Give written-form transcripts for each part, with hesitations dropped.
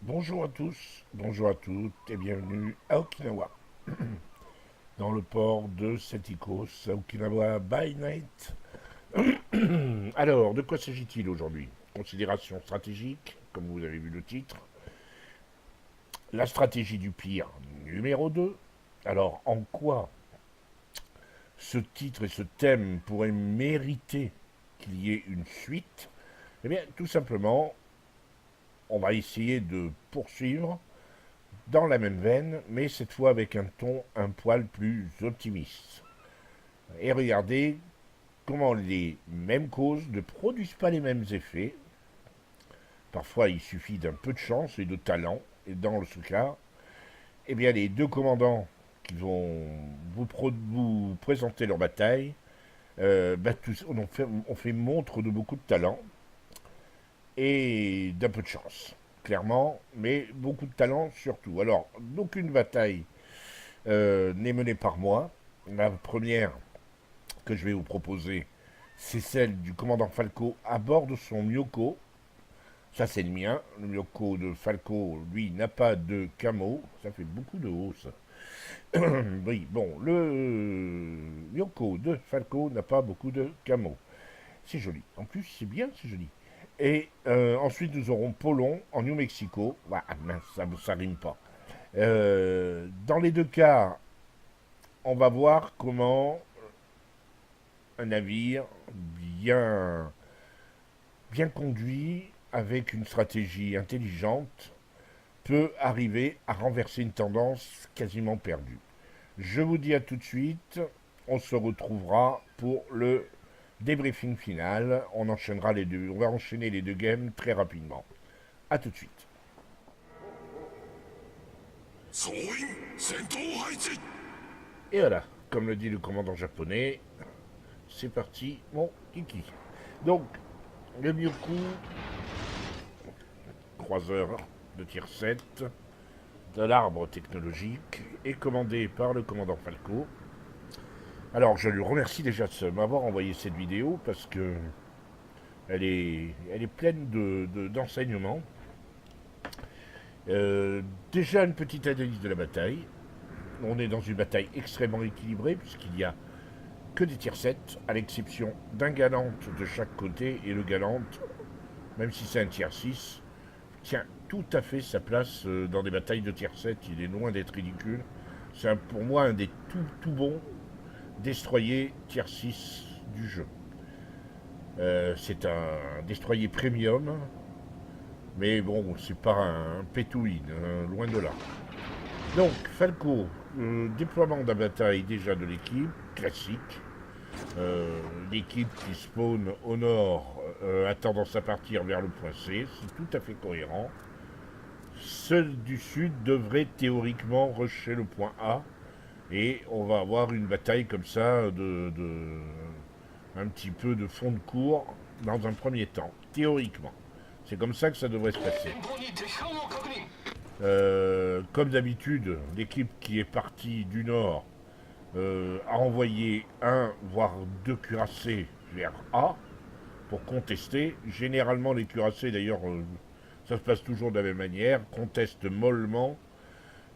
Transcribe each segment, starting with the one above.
Bonjour à tous, bonjour à toutes et bienvenue à Okinawa, dans le port de Setikos, à Okinawa by night. Alors, de quoi s'agit-il aujourd'hui? Considération stratégique, comme vous avez vu le titre. La stratégie du pire numéro 2. Alors, en quoi ce titre et ce thème pourraient mériter qu'il y ait une suite? Eh bien, tout simplement, on va essayer de poursuivre dans la même veine, mais cette fois avec un ton un poil plus optimiste. Et regardez comment les mêmes causes ne produisent pas les mêmes effets. Parfois, il suffit d'un peu de chance et de talent. Et dans ce cas, eh bien, les deux commandants qui vont vous présenter leur bataille on fait montre de beaucoup de talent et d'un peu de chance, clairement, mais beaucoup de talent surtout. Alors, d'aucune bataille n'est menée par moi. La première que je vais vous proposer, c'est celle du commandant Falco à bord de son Myoko. Ça, c'est le mien. Le Myoko de Falco, lui, n'a pas de camo. Ça fait beaucoup de haut, ça. Oui, bon, le Myoko de Falco n'a pas beaucoup de camo. C'est joli. En plus, c'est bien, c'est joli. Et ensuite, nous aurons Polon en New Mexico. Ah, mince, ça rime pas. Dans les deux cas, on va voir comment un navire bien conduit, avec une stratégie intelligente, peut arriver à renverser une tendance quasiment perdue. Je vous dis à tout de suite, on se retrouvera pour le débriefing final. On va enchaîner les deux games très rapidement. A tout de suite. Et voilà, comme le dit le commandant japonais, c'est parti, mon kiki. Donc, le Myoku, croiseur de tir 7, de l'arbre technologique, est commandé par le commandant Falco. Alors, je lui remercie déjà de m'avoir envoyé cette vidéo parce que elle est pleine d'enseignements. Déjà une petite analyse de la bataille. On est dans une bataille extrêmement équilibrée puisqu'il n'y a que des tirs 7, à l'exception d'un Galante de chaque côté, et le Galante, même si c'est un tir 6, tient tout à fait sa place dans des batailles de tir 7. Il est loin d'être ridicule. C'est pour moi un des tout bons destroyer tier 6 du jeu. C'est un destroyer premium, mais bon, c'est pas un pay-to-win, loin de là. Donc, Falco, déploiement de la bataille déjà de l'équipe, classique. L'équipe qui spawn au nord a tendance à partir vers le point C, c'est tout à fait cohérent. Ceux du sud devraient théoriquement rusher le point A, et on va avoir une bataille comme ça un petit peu de fond de cours dans un premier temps, théoriquement. C'est comme ça que ça devrait se passer. Comme d'habitude, l'équipe qui est partie du nord a envoyé un, voire deux cuirassés vers A pour contester. Généralement, les cuirassés, d'ailleurs, ça se passe toujours de la même manière, contestent mollement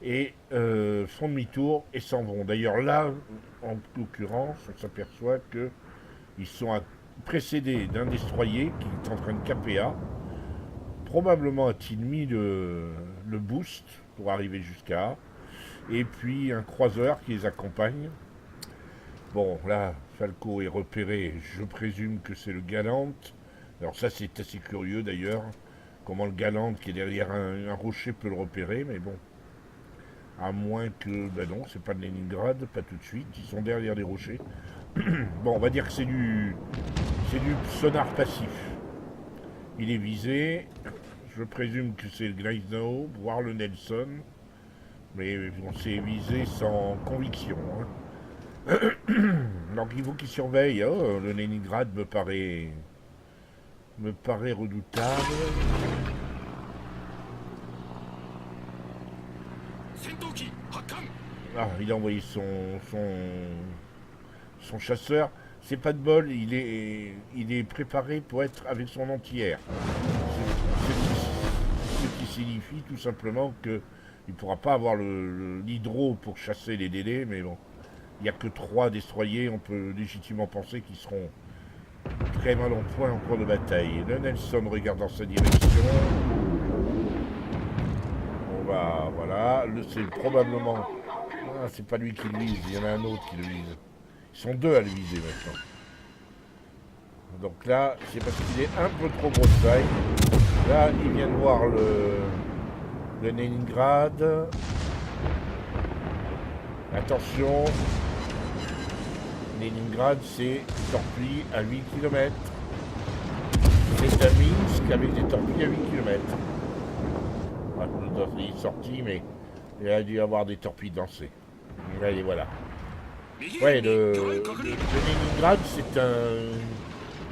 et font demi-tour et s'en vont. D'ailleurs, là, en l'occurrence, on s'aperçoit qu'ils sont précédés d'un destroyer qui est en train de KPA. Probablement a-t-il mis le boost pour arriver jusqu'à A. Et puis un croiseur qui les accompagne. Bon, là, Falco est repéré. Je présume que c'est le Galante. Alors ça, c'est assez curieux d'ailleurs. Comment le Galante qui est derrière un rocher peut le repérer. Mais bon, à moins que... Ben non, c'est pas de Leningrad, pas tout de suite. Ils sont derrière les rochers. Bon, on va dire que c'est du sonar passif. Il est visé. Je présume que c'est le Gneisenau, voire le Nelson. Mais on s'est visé sans conviction. Hein. Donc il faut qu'il surveille. Oh, le Leningrad me paraît redoutable. Ah, il a envoyé son chasseur. C'est pas de bol, il est préparé pour être avec son entière. Ce qui signifie tout simplement que il ne pourra pas avoir l'hydro pour chasser les délais, mais bon, il n'y a que 3 destroyers, on peut légitimement penser qu'ils seront très mal en point en cours de bataille. Le Nelson regarde dans sa direction. On va, voilà, c'est probablement... Ah, c'est pas lui qui le vise, il y en a un autre qui le vise. Ils sont 2 à le viser maintenant. Donc là, c'est parce qu'il est un peu trop broadside. Là, il vient de voir le Leningrad. Attention. Leningrad, c'est torpille à 8 km. C'est à Minsk avec des torpilles à 8 km. Il est sorti, mais il a dû avoir des torpilles dansées. Allez, voilà. Ouais, le Leningrad, c'est un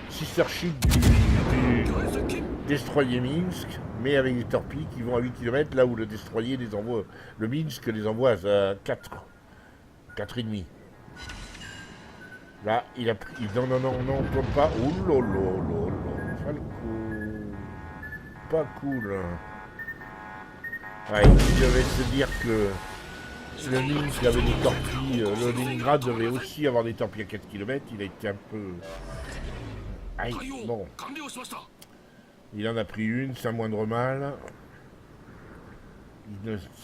sister ship du destroyer Minsk, mais avec des torpilles qui vont à 8 km, là où le destroyer les envoie, le Minsk les envoie à 4,5. Là, il a pris. Non, non, non, non, on tourne pas. Ouh là là là là. Falco. Pas cool. Ouais, il devait se dire que le Minsk avait des torpilles. Le Leningrad devait aussi avoir des torpilles à 4 km. Il a été un peu. Aïe, bon. Il en a pris une, c'est un moindre mal.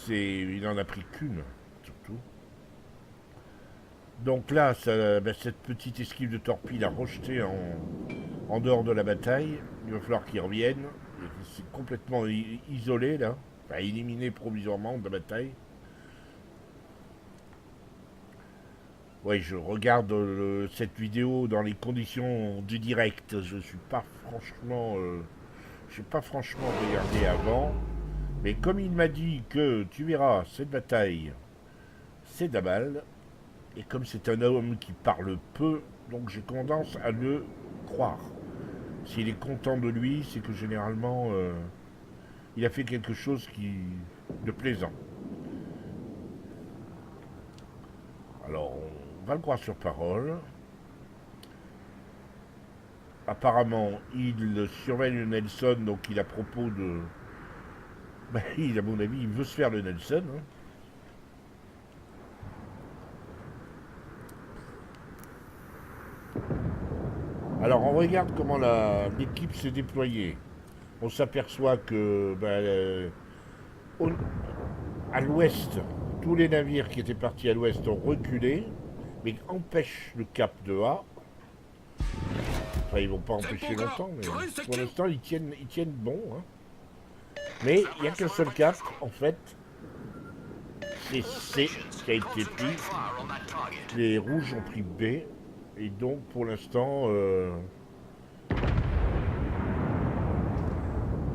Il en a pris qu'une, surtout. Donc là, cette petite esquive de torpille l'a rejeté en dehors de la bataille. Il va falloir qu'il revienne. C'est complètement isolé là. Enfin, éliminé provisoirement de la bataille. Ouais, je regarde cette vidéo dans les conditions du direct. Je suis pas franchement... j'ai pas franchement regardé avant. Mais comme il m'a dit que, tu verras, cette bataille, c'est Dabal. Et comme c'est un homme qui parle peu, donc j'ai tendance à le croire. S'il est content de lui, c'est que généralement, il a fait quelque chose de plaisant. Alors, on va le croire sur parole. Apparemment, il surveille le Nelson, donc il a propos de... Ben, à mon avis, il veut se faire le Nelson. Hein. Alors, on regarde comment l'équipe s'est déployée. On s'aperçoit que à l'ouest, tous les navires qui étaient partis à l'ouest ont reculé, mais empêchent le cap de A. Enfin, ils vont pas empêcher longtemps, mais pour l'instant, ils tiennent bon. Hein. Mais il n'y a qu'un seul cap, en fait. C'est C qui a été pris. Les rouges ont pris B. Et donc, pour l'instant,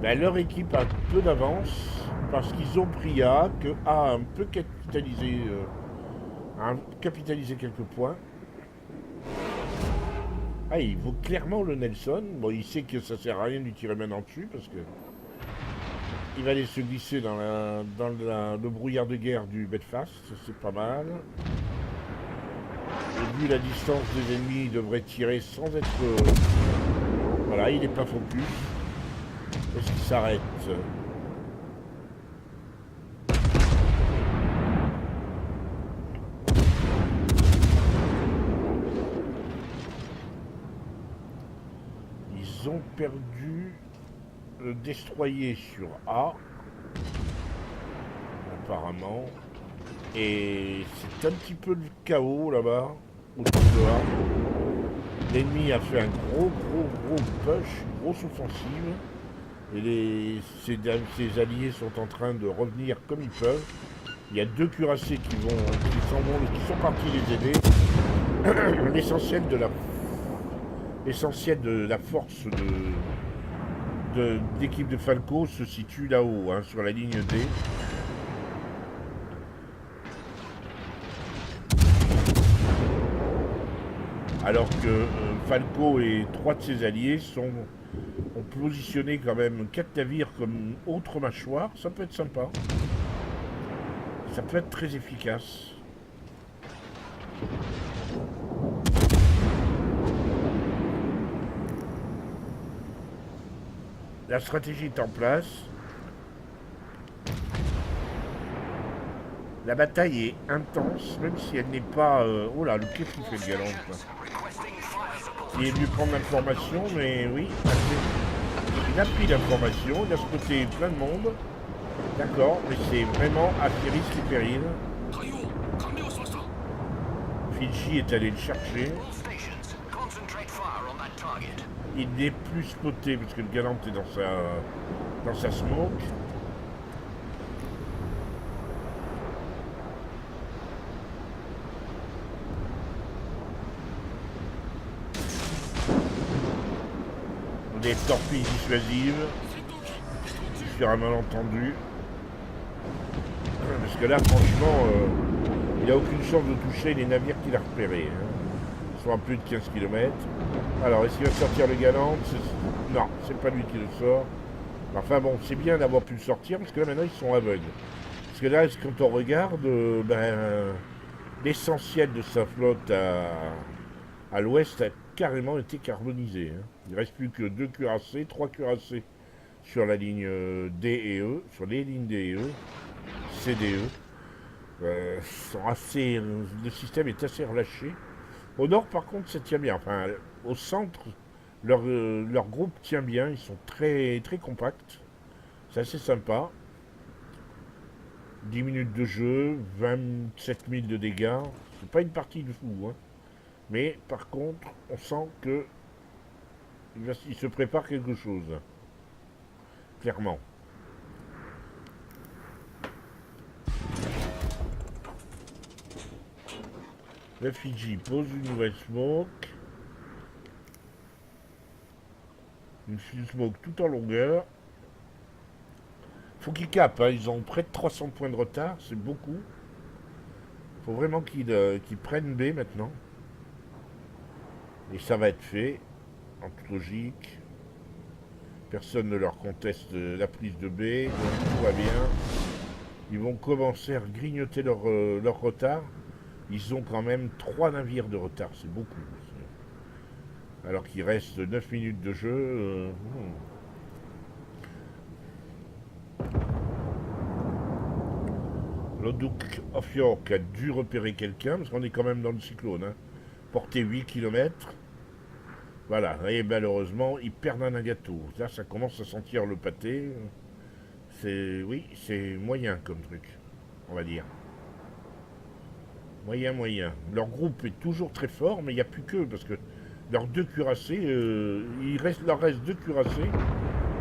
leur équipe a peu d'avance parce qu'ils ont pris A, que A a un peu capitalisé quelques points. Ah, il vaut clairement le Nelson. Bon, il sait que ça sert à rien de lui tirer maintenant dessus parce que il va aller se glisser dans le brouillard de guerre du Belfast. C'est pas mal. Et vu la distance des ennemis, il devrait tirer sans être... Voilà, il n'est pas focus. Est-ce qu'il s'arrête? Ils ont perdu le destroyer sur A. Apparemment. Et c'est un petit peu le chaos là-bas, autour de A. L'ennemi a fait un gros push, une grosse offensive. Et ses alliés sont en train de revenir comme ils peuvent. Il y a 2 cuirassés qui sont partis les aider. L'essentiel de la force d'équipe de Falco se situe là-haut, hein, sur la ligne D. Alors que Falco et 3 de ses alliés ont positionné quand même 4 navires comme autre mâchoire. Ça peut être sympa. Ça peut être très efficace. La stratégie est en place. La bataille est intense, même si elle n'est pas... Oh là, qu'est-ce qu'il fait le galant là. Il est venu prendre l'information, mais oui, il a pris l'information, il a spoté plein de monde. D'accord, mais c'est vraiment à ses risques et périls. Fidji est allé le chercher. Il n'est plus spoté parce que le galant est dans sa smoke. Des torpilles dissuasives sur un malentendu. Parce que là, franchement, il n'a aucune chance de toucher les navires qu'il a repérés. Ils sont à plus de 15 km. Alors, est-ce qu'il va sortir le galant? Non, c'est pas lui qui le sort. Enfin bon, c'est bien d'avoir pu le sortir, parce que là, maintenant, ils sont aveugles. Parce que là, quand on regarde, l'essentiel de sa flotte à l'ouest a carrément été carbonisé. Il ne reste plus que 2 cuirassés, 3 cuirassés sur la ligne D et E, sur les lignes D et E, CDE. Le système est assez relâché. Au nord, par contre, ça tient bien. Enfin, au centre, leur groupe tient bien. Ils sont très, très compacts. C'est assez sympa. 10 minutes de jeu, 27 000 de dégâts. C'est pas une partie de fou, hein. Mais par contre, on sent que il se prépare quelque chose. Clairement. Le Fidji pose une nouvelle smoke. Une smoke tout en longueur. Faut qu'ils capent, hein. Ils ont près de 300 points de retard, c'est beaucoup. Faut vraiment qu'ils prennent B maintenant. Et ça va être fait, en toute logique. Personne ne leur conteste la prise de B, donc tout va bien. Ils vont commencer à grignoter leur retard. Ils ont quand même 3 navires de retard, c'est beaucoup. Alors qu'il reste 9 minutes de jeu. Le Duke of York a dû repérer quelqu'un, parce qu'on est quand même dans le cyclone. Hein. Porté 8 km. Voilà, et malheureusement, ils perdent un gâteau. Là, ça commence à sentir le pâté. Oui, c'est moyen comme truc, on va dire. Moyen. Leur groupe est toujours très fort, mais il n'y a plus qu'eux, parce que leurs 2 cuirassés, leur reste 2 cuirassés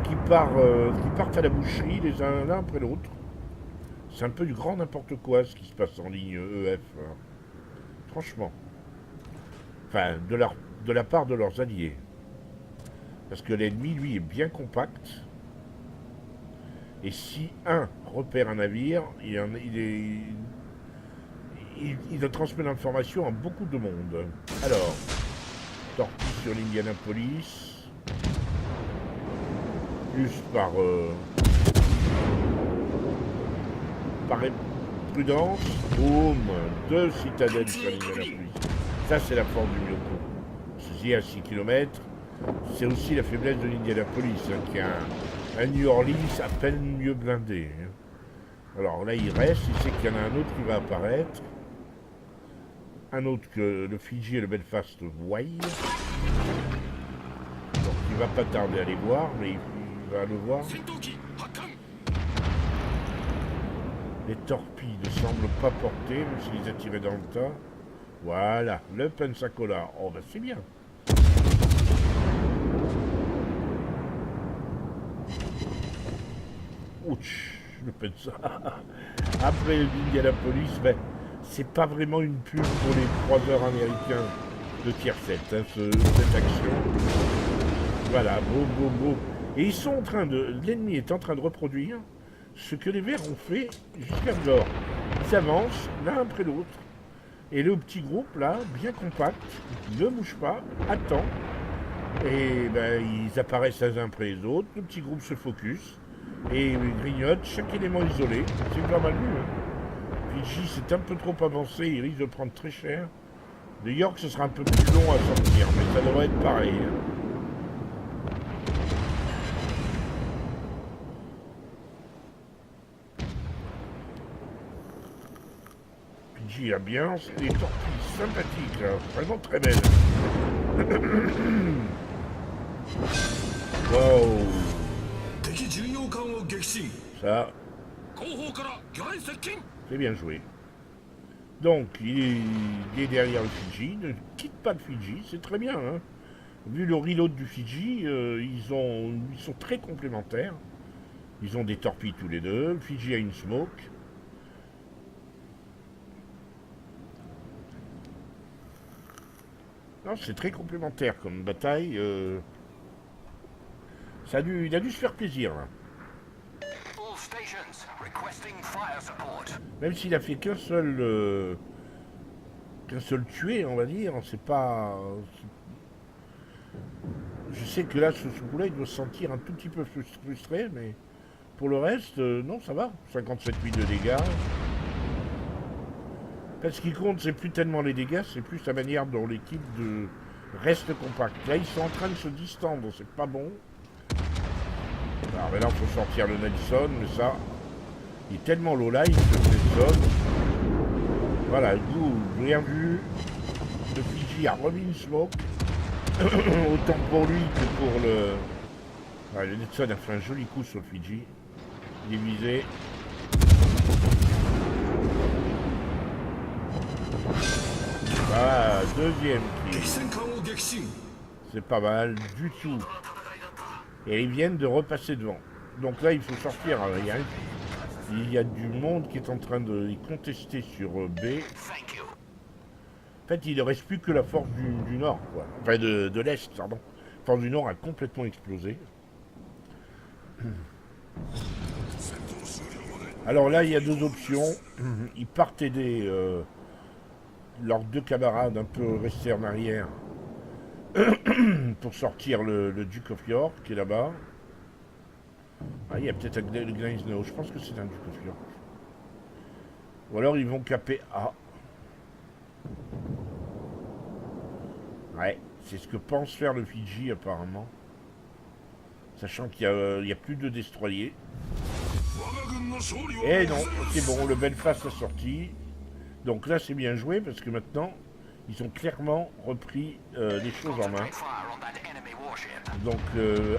qui partent à la boucherie les uns l'un après l'autre. C'est un peu du grand n'importe quoi ce qui se passe en ligne EF. Hein. Franchement. Enfin, de la part de leurs alliés. Parce que l'ennemi, lui, est bien compact. Et si un repère un navire, il transmet l'information à beaucoup de monde. Alors, torpille sur l'Indianapolis. Plus par prudence. Boum, 2 citadelles sur l'Indianapolis. Ça, c'est la force du Myoko. Ceci à 6 km. C'est aussi la faiblesse de l'Indianapolis, hein, qui a un New Orleans à peine mieux blindé. Alors là, il reste. Il sait qu'il y en a un autre qui va apparaître. Un autre que le Fidji et le Belfast voient. Donc il va pas tarder à les voir, mais il va le voir. Les torpilles ne semblent pas porter, même s'ils attiraient dans le tas. Voilà, le Pensacola. Oh, bah c'est bien. Ouch, le Pensacola. Après l'Indianapolis, ben, c'est pas vraiment une pub pour les croiseurs américains de tier 7, hein, cette action. Voilà, boum. Et ils sont en train l'ennemi est en train de reproduire ce que les Verts ont fait jusqu'à alors. Ils avancent l'un après l'autre. Et le petit groupe, là, bien compact, ne bouge pas, attend. Et ben, ils apparaissent les uns après les autres. Le petit groupe se focus. Et grignote chaque élément isolé. C'est pas mal vu. Hein. Fidji s'est un peu trop avancé. Il risque de prendre très cher. New York, ce sera un peu plus long à sortir, mais ça devrait être pareil. Fidji a bien, c'est des torpilles sympathiques, là, vraiment très belles. Wow. Ça, c'est bien joué. Donc, il est derrière le Fidji, ne quitte pas le Fidji, c'est très bien. Hein. Vu le reload du Fidji, ils sont très complémentaires. Ils ont des torpilles tous les deux. Le Fidji a une smoke. Non, c'est très complémentaire comme bataille. Il a dû se faire plaisir. Là. Même s'il a fait qu'un seul tué, on va dire, c'est pas. Je sais que là, ce coup-là, il doit se sentir un tout petit peu frustré, mais pour le reste, non, ça va. 57 000 de dégâts. En fait, ce qui compte, c'est plus tellement les dégâts, c'est plus la manière dont l'équipe reste compacte. Là, ils sont en train de se distendre, c'est pas bon. Alors maintenant, il faut sortir le Nelson, mais ça, il est tellement low life que Nelson. Voilà, vous bien vu. Le Fidji a remis une smoke. Autant pour lui que pour le... Ouais, le Nelson a fait un joli coup sur le Fidji. Il est visé. Ah, deuxième kill. C'est pas mal du tout. Et ils viennent de repasser devant. Donc là, il faut sortir. Il y a du monde qui est en train de les contester sur B. En fait, il ne reste plus que la force du Nord, quoi. Enfin, de l'Est, pardon. La force du Nord a complètement explosé. Alors là, il y a deux options. Ils partent aider leurs deux camarades un peu restés en arrière pour sortir le Duke of York qui est là-bas. Ah, il y a peut-être le Gleisnow. Je pense que c'est un Duke of York. Ou alors ils vont caper A. Ouais, c'est ce que pense faire le Fidji apparemment. Sachant qu'il n'y a plus de destroyers. Et non, c'est bon, le Belfast a sorti. Donc là c'est bien joué parce que maintenant ils ont clairement repris les choses en main. Donc,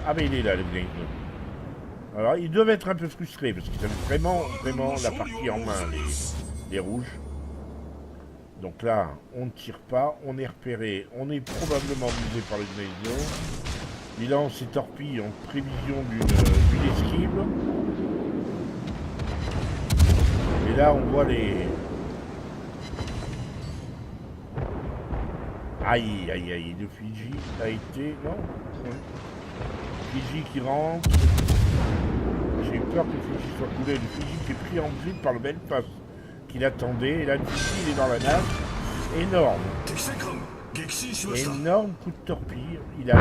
ah mais il est là le Gleisnow. Alors ils doivent être un peu frustrés parce qu'ils avaient vraiment la partie en main, les rouges. Donc là, on ne tire pas, on est repéré, on est probablement visé par le Gleisnow. Il lance ses torpilles en prévision d'une esquive. Et là, on voit les... Aïe, aïe, aïe, le Fidji a été... Non, Fidji qui rentre. J'ai eu peur que le Fidji soit coulé. Le Fidji qui est pris en vue par le Belfast qu'il attendait. Et là, le Fidji, il est dans la nappe. Énorme. Énorme coup de torpille. Fidji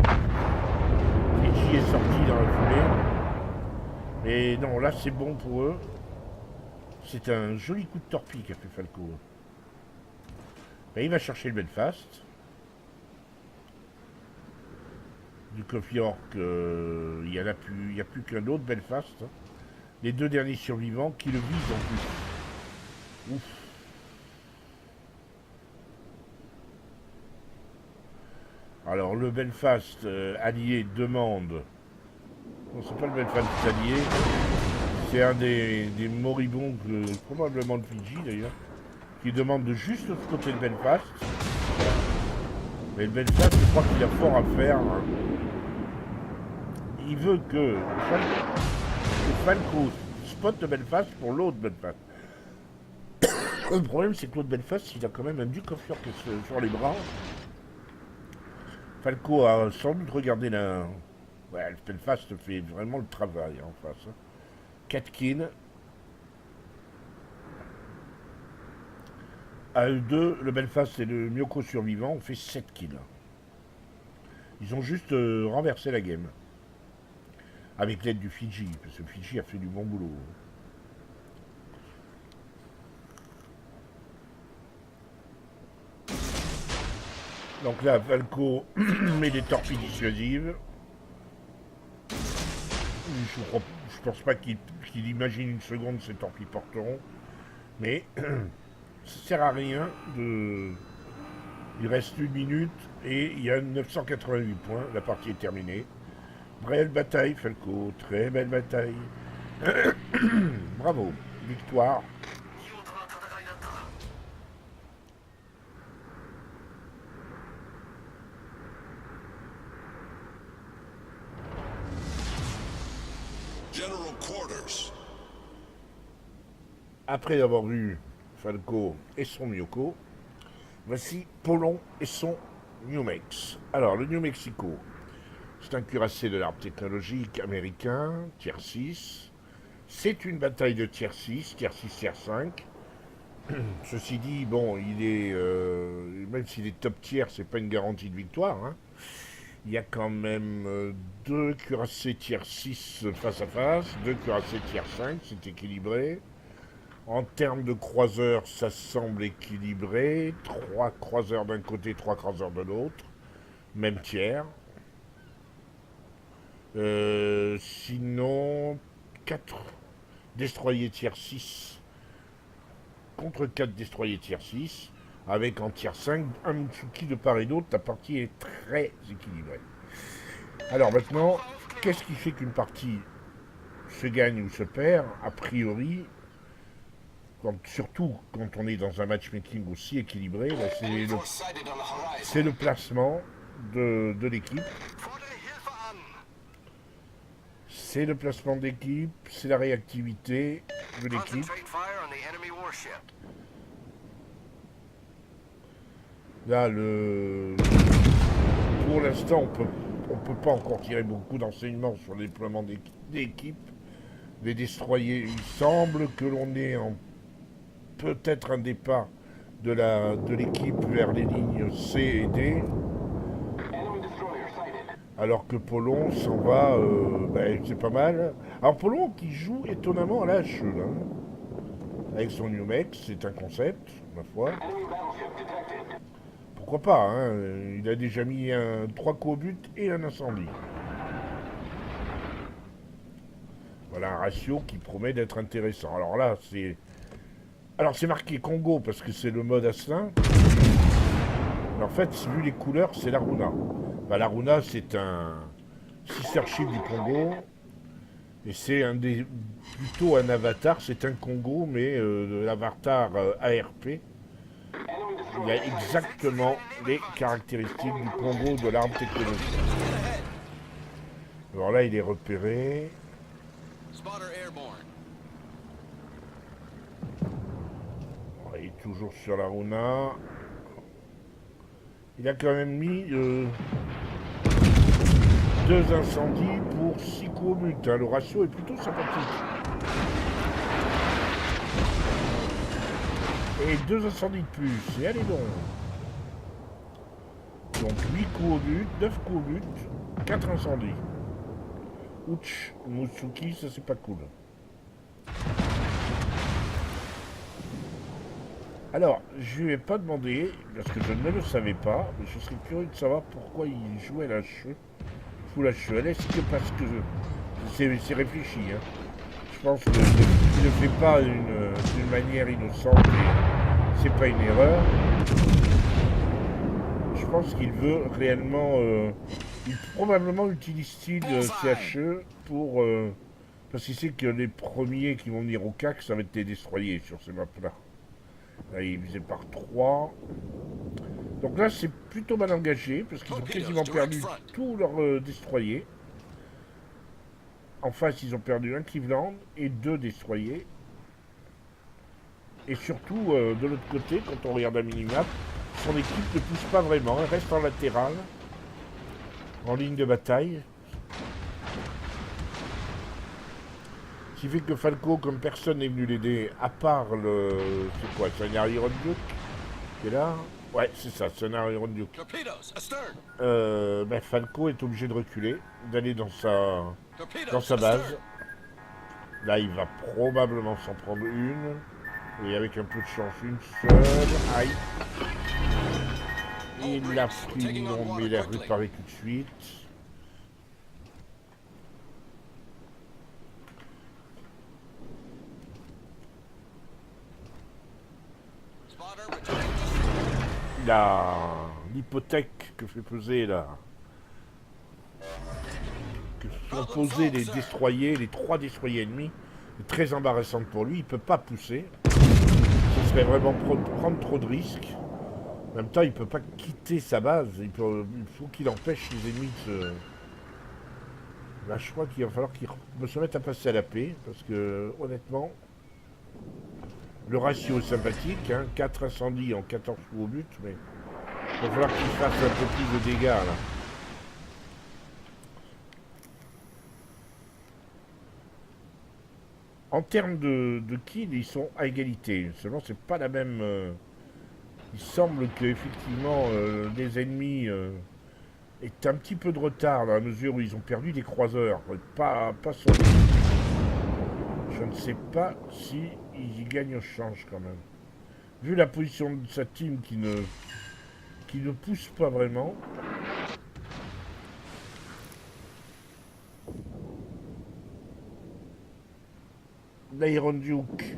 est sorti dans la foulée. Mais non, là, c'est bon pour eux. C'est un joli coup de torpille qu'a fait Falco. Ben, il va chercher le Belfast. Duke of York, il n'y a plus qu'un autre Belfast. Hein. Les deux derniers survivants qui le visent en plus. Ouf. Alors le Belfast allié demande... Non, c'est pas le Belfast allié. C'est un des moribonds, probablement de Fidji d'ailleurs, qui demande de juste de côté le Belfast. Mais le Belfast, je crois qu'il a fort à faire. Hein. Il veut que Falco spot de Belfast pour l'autre Belfast. Le problème, c'est que l'autre Belfast, il a quand même un Duke of York sur les bras. Falco a sans doute regardé la... Ouais, le Belfast fait vraiment le travail en face. Hein. 4 kills. À eux deux, le Belfast et le Myoko survivant ont fait 7 kills. Ils ont juste renversé la game. Avec l'aide du Fidji, parce que le Fidji a fait du bon boulot. Donc là, Falco met des torpilles dissuasives. Je pense pas qu'il imagine une seconde ces torpilles porteront. Mais ça sert à rien de... Il reste 1 minute et il y a 988 points. La partie est terminée. Belle bataille, Falco. Très belle bataille. Bravo. Victoire. General Quarters. Après avoir vu Falco et son Myoko, voici Polon et son New Mex. Alors, le New Mexico, c'est un cuirassé de l'arme technologique américain, tier 6. C'est une bataille de tier 6, tier 6, tier 5. Ceci dit, bon, il est, même s'il est top tier, c'est pas une garantie de victoire. Hein. Il y a quand même 2 cuirassés tier 6 face à face, 2 cuirassés tier 5, c'est équilibré. En termes de croiseurs, ça semble équilibré. 3 croiseurs d'un côté, 3 croiseurs de l'autre. Même tiers. Sinon, 4 destroyers tier 6 contre 4 destroyers tier 6. Avec en tier 5 un Mitsuki de part et d'autre. La partie est très équilibrée. Alors maintenant, qu'est-ce qui fait qu'une partie se gagne ou se perd? A priori, surtout quand on est dans un matchmaking aussi équilibré, c'est le placement de l'équipe. C'est le placement d'équipe, c'est la réactivité de l'équipe. Là, pour l'instant, on peut pas encore tirer beaucoup d'enseignements sur le déploiement d'équipe. Les destroyers, il semble que l'on ait peut-être un départ de l'équipe vers les lignes C et D, alors que Polon s'en va, c'est pas mal. Alors Polon qui joue étonnamment à la HE, hein, avec son New Mex, c'est un concept, ma foi. Pourquoi pas, hein, il a déjà mis 3 coups au but et un incendie. Voilà un ratio qui promet d'être intéressant. Alors là, c'est marqué Congo parce que c'est le mode Asselin. Mais en fait, vu les couleurs, c'est l'Aruna. L'Aruna, c'est un sister ship du Congo. Et c'est plutôt un avatar. C'est un Congo, mais l'avatar ARP. Il a exactement les caractéristiques du Congo de l'arme technologique. Alors là, il est repéré. Il est toujours sur la Runa. Il a quand même mis 2 incendies pour 6 coups au but. Hein. Le ratio est plutôt sympathique. Et 2 incendies de plus. Et allez donc. Donc 8 coups au but, 9 coups au but, 4 incendies. Ouch, Mutsuki, ça c'est pas cool. Alors, je lui ai pas demandé, parce que je ne le savais pas, mais je serais curieux de savoir pourquoi il jouait la HE. Full HE. Est-ce que parce que c'est réfléchi, hein. Je pense qu'il ne fait pas d'une manière innocente, c'est pas une erreur. Je pense qu'il veut réellement... probablement utilise-t-il CHE pour... parce qu'il sait que les premiers qui vont venir au CAC, ça va être des destroyers sur ces maps-là. Là, il faisait par 3. Donc là, c'est plutôt mal engagé, parce qu'ils ont quasiment perdu tous leurs destroyers. En face, ils ont perdu un Cleveland et 2 destroyers. Et surtout, de l'autre côté, quand on regarde la minimap, son équipe ne pousse pas vraiment, elle reste en latéral, en ligne de bataille. Ce qui fait que Falco, comme personne n'est venu l'aider, à part c'est quoi, c'est un Iron Duke qui est là. Ouais, c'est ça, c'est un Iron Duke. Falco est obligé de reculer, d'aller dans sa base. Là, il va probablement s'en prendre une. Et avec un peu de chance, une seule. Aïe. Il a pris, non, mais il a réparé tout de suite. Il a l'hypothèque que fait peser là. Que sont posés les destroyers, les 3 destroyers ennemis. C'est très embarrassante pour lui, il peut pas pousser. Ce serait vraiment prendre trop de risques. En même temps, il peut pas quitter sa base. Il faut qu'il empêche les ennemis de se... Là, je crois qu'il va falloir qu'il se mette à passer à la paix. Parce que, honnêtement, le ratio est sympathique. Hein, 4 incendies en 14 coups au but. Mais il va falloir qu'il fasse un peu plus de dégâts, là. En termes de kills, ils sont à égalité. Seulement, c'est pas la même... il semble que effectivement les ennemis aient un petit peu de retard dans la mesure où ils ont perdu des croiseurs. Pas sur les... Je ne sais pas si ils y gagnent au change quand même. Vu la position de sa team qui ne pousse pas vraiment. L'Iron Duke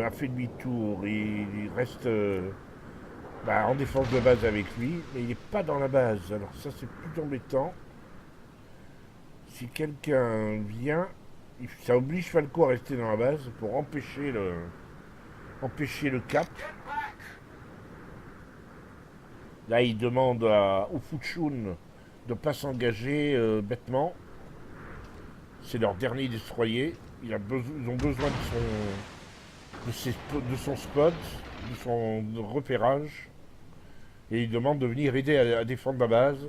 a fait demi-tour. Il reste en défense de base avec lui, mais il n'est pas dans la base. Alors ça c'est plus embêtant. Si quelqu'un vient, ça oblige Falco à rester dans la base pour empêcher le cap. Là il demande au Fuchun de ne pas s'engager bêtement. C'est leur dernier destroyer. Ils ont besoin de son spot, de son repérage. Et il demande de venir aider à défendre la base.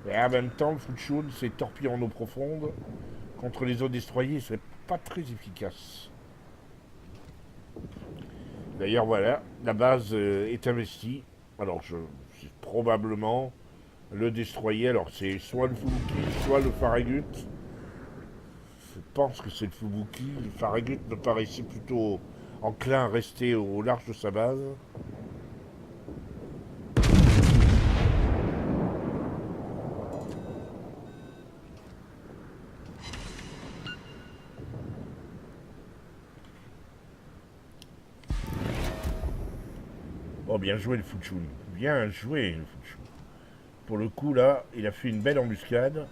Et en même temps, le Fuchun, c'est torpille en eau profonde. Contre les eaux destroyées, c'est pas très efficace. D'ailleurs, voilà, la base est investie. Alors, c'est probablement le destroyer. Alors, c'est soit le Fubuki, soit le Farragut. Je pense que c'est le Fubuki. Le Farragut me paraissait plutôt enclin à rester au large de sa base. Oh, bien joué le Fuchun. Bien joué le Fuchun. Pour le coup, là, il a fait une belle embuscade.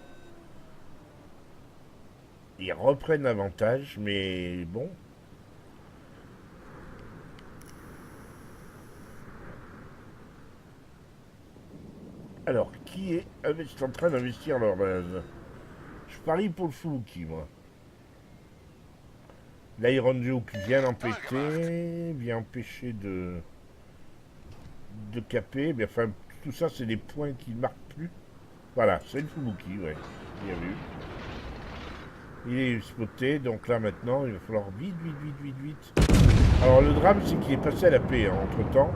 Ils reprennent l'avantage, mais bon. Alors, qui est en train d'investir leur base? Je parie pour le Fubuki, moi. L'Iron Duke vient l'empêcher, vient empêcher de caper. Mais enfin, tout ça, c'est des points qui ne marquent plus. Voilà, c'est le Fubuki, ouais. Bien vu. Il est spoté, donc là maintenant, il va falloir vite. Alors le drame, c'est qu'il est passé à la paix entre temps.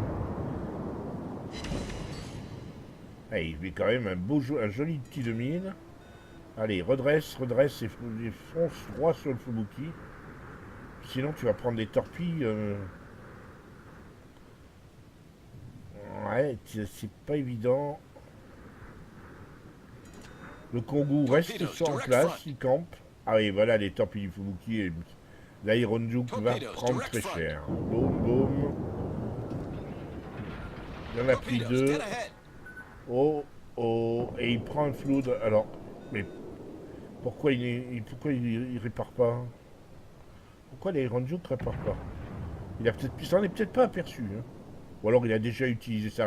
Ah, il met quand même un joli petit 2000. Allez, redresse et fonce droit sur le Fubuki. Sinon, tu vas prendre des torpilles. Ouais, c'est pas évident. Le Kongu reste en place, il campe. Ah oui, voilà les torpilles du Fubuki. Et l'Iron Duke va prendre très cher. Boum. Il en a pris 2. Oh. Et il prend un flood. Alors, mais pourquoi il répare pas? Pourquoi l'Iron Duke répare pas? Il s'en est peut-être pas aperçu. Hein. Ou alors il a déjà utilisé sa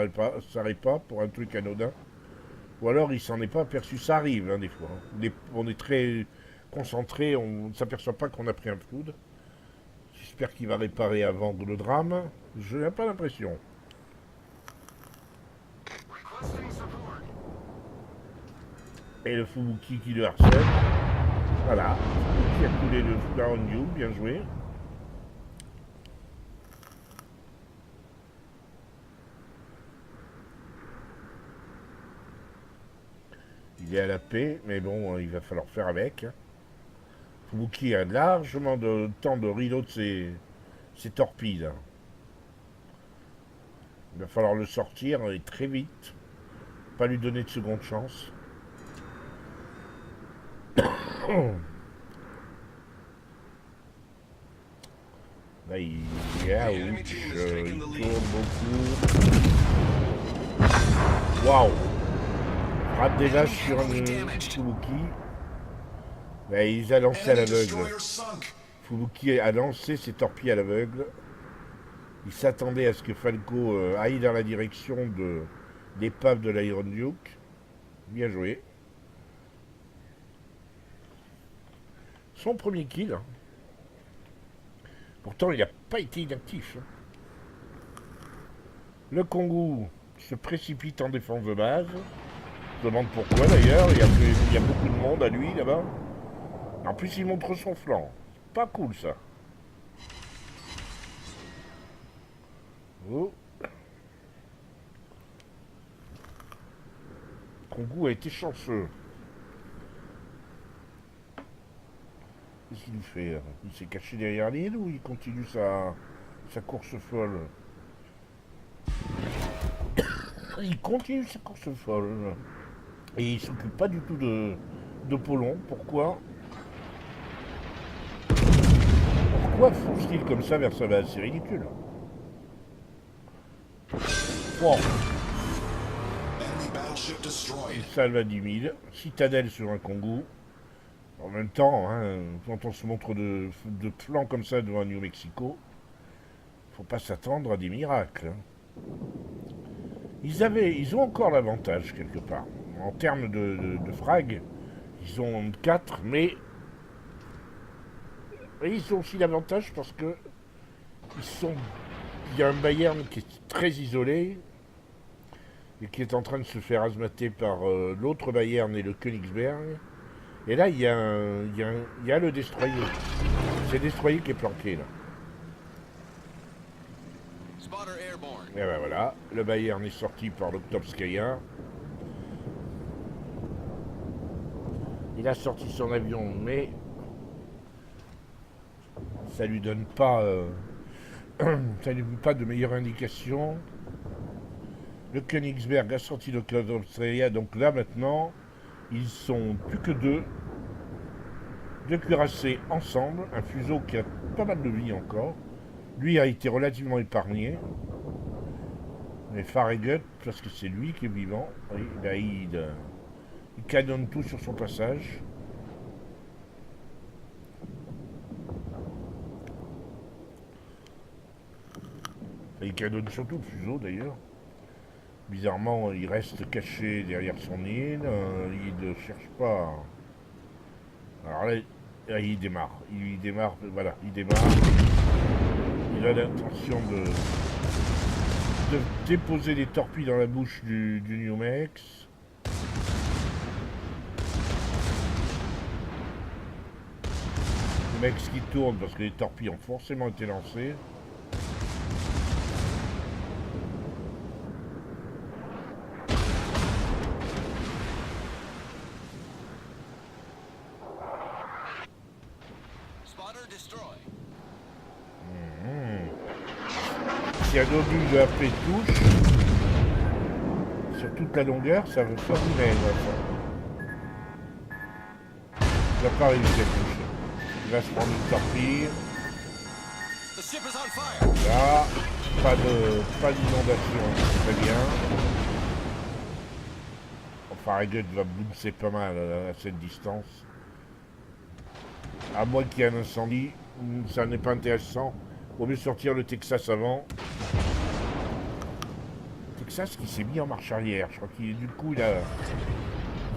répa pour un truc anodin. Ou alors il s'en est pas aperçu. Ça arrive hein, des fois. Hein. On est très concentré, on ne s'aperçoit pas qu'on a pris un flood. J'espère qu'il va réparer avant le drame. Je n'ai pas l'impression. Et le Fubuki qui le harcèle. Voilà. Qui a coulé le Flower New, bien joué. Il est à la paix, mais bon, il va falloir faire avec. Fubuki a largement de temps de reload ses torpilles. Il va falloir le sortir et très vite. Pas lui donner de seconde chance. Là, il est à ouch, il tourne beaucoup. Waouh! Frappe déjà sur un Fubuki. Là, il a lancé à l'aveugle. Fubuki a lancé ses torpilles à l'aveugle. Il s'attendait à ce que Falco aille dans la direction de l'épave de l'Iron Duke. Bien joué. Son premier kill. Pourtant, il n'a pas été inactif. Le Kongu se précipite en défense de base. Je me demande pourquoi d'ailleurs. Il y a beaucoup de monde à lui là-bas. En plus, il montre son flanc. Pas cool ça. Oh. Kongu a été chanceux. Qu'est-ce qu'il fait? Il s'est caché derrière l'île ou il continue sa course folle? Il continue sa course folle. Et il s'occupe pas du tout de Polon. Pourquoi? Pourquoi fonce-t-il comme ça vers sa base? C'est ridicule. Bon. Il salve à 10 000. Citadelle sur un Kongu. En même temps, hein, quand on se montre de flanc comme ça devant New Mexico, faut pas s'attendre à des miracles. Ils ont encore l'avantage quelque part. En termes de frag, ils ont 4, mais ils ont aussi l'avantage parce que il y a un Bayern qui est très isolé et qui est en train de se faire asmater par l'autre Bayern et le Königsberg. Et là, il y a le destroyer. C'est le destroyer qui est planqué, là. Et ben voilà, le Bayern est sorti par l'Octopskaya. Il a sorti son avion, mais ça lui donne pas, ça lui donne pas de meilleure indication. Le Königsberg a sorti l'Octopskaya, donc là maintenant, ils sont plus que deux cuirassés ensemble, un fuseau qui a pas mal de vie encore. Lui a été relativement épargné. Mais Farragut, parce que c'est lui qui est vivant, oui, là, il canonne tout sur son passage. Et il canonne surtout le fuseau d'ailleurs. Bizarrement, il reste caché derrière son île. Il ne cherche pas. Alors là, il démarre. Il démarre. Voilà, il démarre. Il a l'intention de déposer des torpilles dans la bouche du New Mex. Le Mex qui tourne parce que les torpilles ont forcément été lancées. Si un obus de AP touche sur toute la longueur, ça veut faire du mail. Il va pas réussir à toucher. Il va se prendre une torpille. Là, pas d'inondation, très bien. Farragut va bouncer pas mal à cette distance. À moins qu'il y ait un incendie, ça n'est pas intéressant. Vaut mieux sortir le Texas avant. Texas qui s'est mis en marche arrière. Je crois qu'il du coup il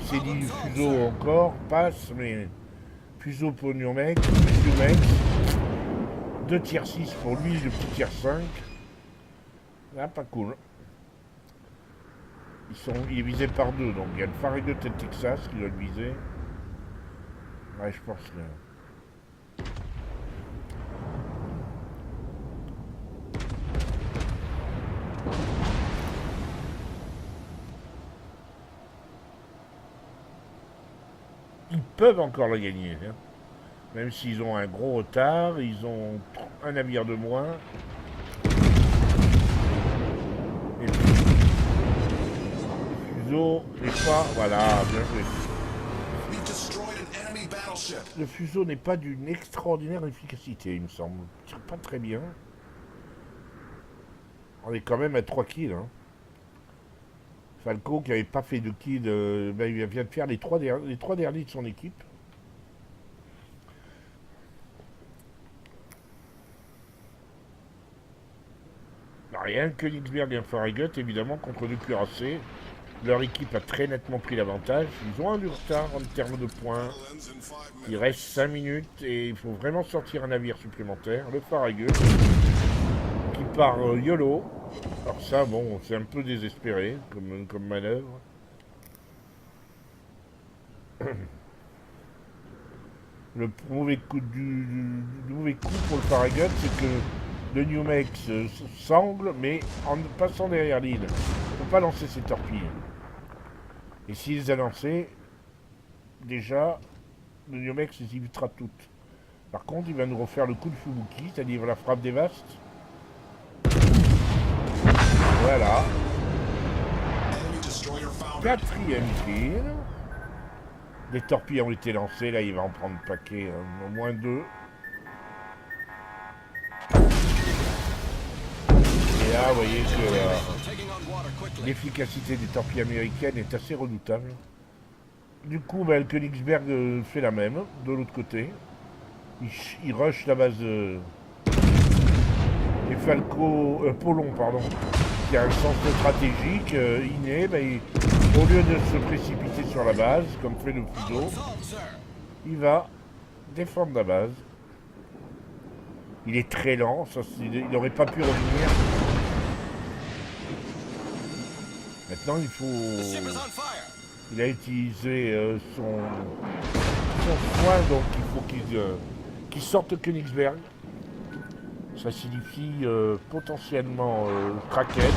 s'est dit fuseau encore, passe, mais fuseau pour New Mex, 2 tiers 6 pour lui, le petit tiers 5. Ah, pas cool. Il est visé par 2, donc il y a le Farragut et le Texas qui doit le viser. Ouais, je pense que... Ils peuvent encore la gagner, hein. Même s'ils ont un gros retard, ils ont un navire de moins. fuseau n'est pas... Voilà, bien joué. Le fuseau n'est pas d'une extraordinaire efficacité, il me semble. Il tire pas très bien. On est quand même à 3 kills. Hein. Falco, qui n'avait pas fait de kills, il vient de faire les trois derniers de son équipe. Rien que Königsberg et Farragut, évidemment, contre 2 cuirassés. Leur équipe a très nettement pris l'avantage. Ils ont un du retard en termes de points. Il reste 5 minutes et il faut vraiment sortir un navire supplémentaire. Le Farragut qui part YOLO. Alors ça, bon, c'est un peu désespéré comme manœuvre. Le mauvais coup pour le Farragut, c'est que le New Mex sangle, mais en passant derrière l'île. Il ne peut pas lancer ses torpilles. Et s'il les a lancées, déjà, le New Mex les évitera toutes. Par contre, il va nous refaire le coup de Fubuki, c'est-à-dire la frappe des vastes. Voilà. 4e kill. Les torpilles ont été lancées, là il va en prendre un paquet, au moins 2. Et là, vous voyez que l'efficacité des torpilles américaines est assez redoutable. Du coup, le Königsberg fait la même, de l'autre côté. Il rush la base et Falco, Polon, pardon, qui a un sens stratégique inné, au lieu de se précipiter sur la base, comme fait le fuseau, il va défendre la base. Il est très lent, il n'aurait pas pu revenir. Maintenant, il a utilisé son soin, donc il faut qu'il sorte de Königsberg. Ça signifie potentiellement Kraken.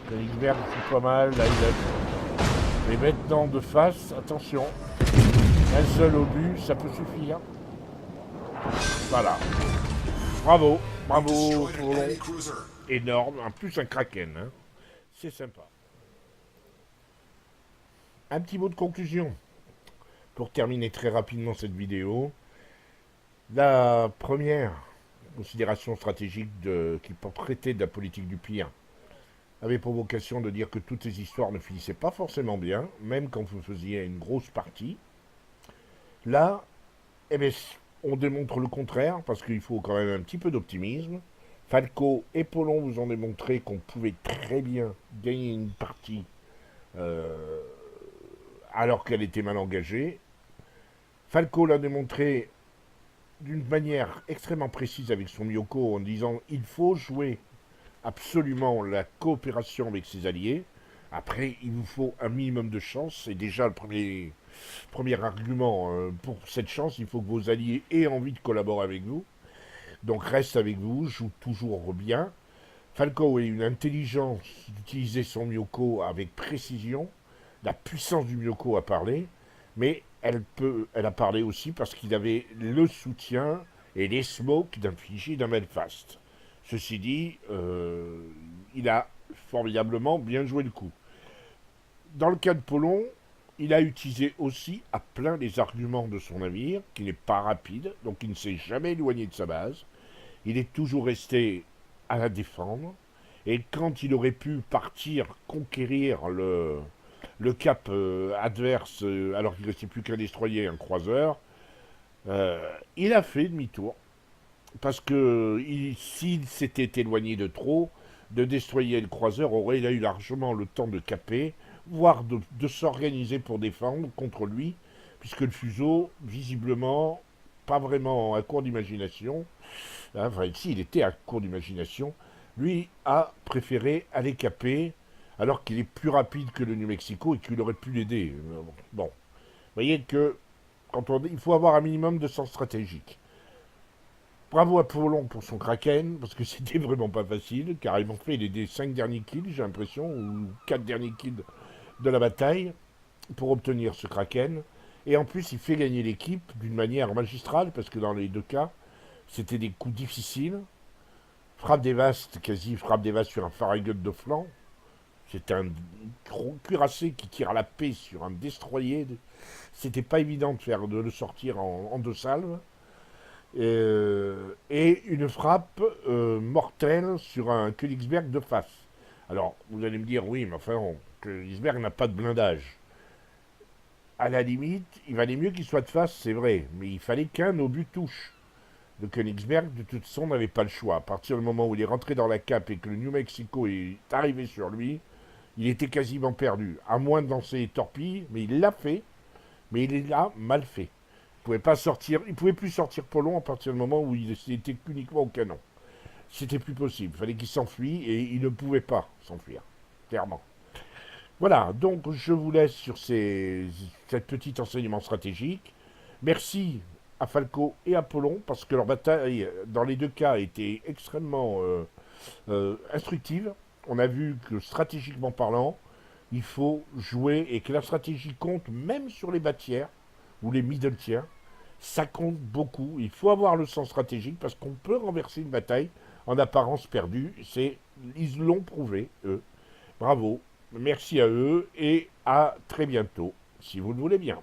Königsberg c'est pas mal, là il a... Mais maintenant de face, attention, un seul obus, ça peut suffire. Voilà. Bravo, bravo, énorme, en plus un Kraken, hein. C'est sympa. Un petit mot de conclusion pour terminer très rapidement cette vidéo. La première considération stratégique qui traitait de la politique du pire avait pour vocation de dire que toutes ces histoires ne finissaient pas forcément bien, même quand vous faisiez une grosse partie. Là, eh bien, on démontre le contraire, parce qu'il faut quand même un petit peu d'optimisme. Falco et Polon vous ont démontré qu'on pouvait très bien gagner une partie alors qu'elle était mal engagée. Falco l'a démontré d'une manière extrêmement précise avec son Myoko en disant il faut jouer absolument la coopération avec ses alliés. Après, il vous faut un minimum de chance. C'est déjà le premier argument. Pour cette chance, il faut que vos alliés aient envie de collaborer avec vous. Donc reste avec vous, joue toujours bien. Falco a une intelligence d'utiliser son Myoko avec précision. La puissance du Myoko a parlé, mais elle a parlé aussi parce qu'il avait le soutien et les smokes d'un Fiji d'un Belfast. Ceci dit, il a formidablement bien joué le coup. Dans le cas de Polon, il a utilisé aussi à plein les arguments de son navire, qui n'est pas rapide, donc il ne s'est jamais éloigné de sa base. Il est toujours resté à la défendre. Et quand il aurait pu partir conquérir le cap adverse, alors qu'il ne restait plus qu'un destroyer et un croiseur, il a fait demi-tour. Parce que s'il s'était éloigné de trop, de destroyer le croiseur aurait eu largement le temps de caper, voire de s'organiser pour défendre contre lui, puisque le fuseau, visiblement, pas vraiment à court d'imagination, enfin ici il était à court d'imagination, lui a préféré aller caper, alors qu'il est plus rapide que le New Mexico et qu'il aurait pu l'aider. Bon, vous voyez que il faut avoir un minimum de sens stratégique. Bravo à Polon pour son Kraken, parce que c'était vraiment pas facile, car ils m'ont fait les 5 derniers kills, j'ai l'impression, ou 4 derniers kills de la bataille, pour obtenir ce Kraken. Et en plus, il fait gagner l'équipe d'une manière magistrale, parce que dans les deux cas, c'était des coups difficiles. frappe dévaste, quasi frappe dévaste sur un Farragut de flanc. C'est un gros cuirassé qui tire à la paix sur un destroyer. C'était pas évident de le sortir en deux salves. Et une frappe mortelle sur un Königsberg de face. Alors, vous allez me dire, oui, mais enfin, Königsberg n'a pas de blindage. À la limite, il valait mieux qu'il soit de face, c'est vrai, mais il fallait qu'un obus touche. Le Königsberg, de toute façon, n'avait pas le choix. À partir du moment où il est rentré dans la cape et que le New Mexico est arrivé sur lui, il était quasiment perdu. À moins de lancer les torpilles, mais il l'a fait, mais il l'a mal fait. Pouvait pas sortir, il pouvait plus sortir Polon à partir du moment où il était uniquement au canon. C'était plus possible. Il fallait qu'il s'enfuit et il ne pouvait pas s'enfuir, clairement. Voilà, donc je vous laisse sur cette petite enseignement stratégique. Merci à Falco et à Polon parce que leur bataille, dans les deux cas, était extrêmement instructive. On a vu que stratégiquement parlant, il faut jouer et que la stratégie compte même sur les bas tiers ou les middle tiers. Ça compte beaucoup. Il faut avoir le sens stratégique parce qu'on peut renverser une bataille en apparence perdue. Ils l'ont prouvé, eux. Bravo. Merci à eux et à très bientôt, si vous le voulez bien.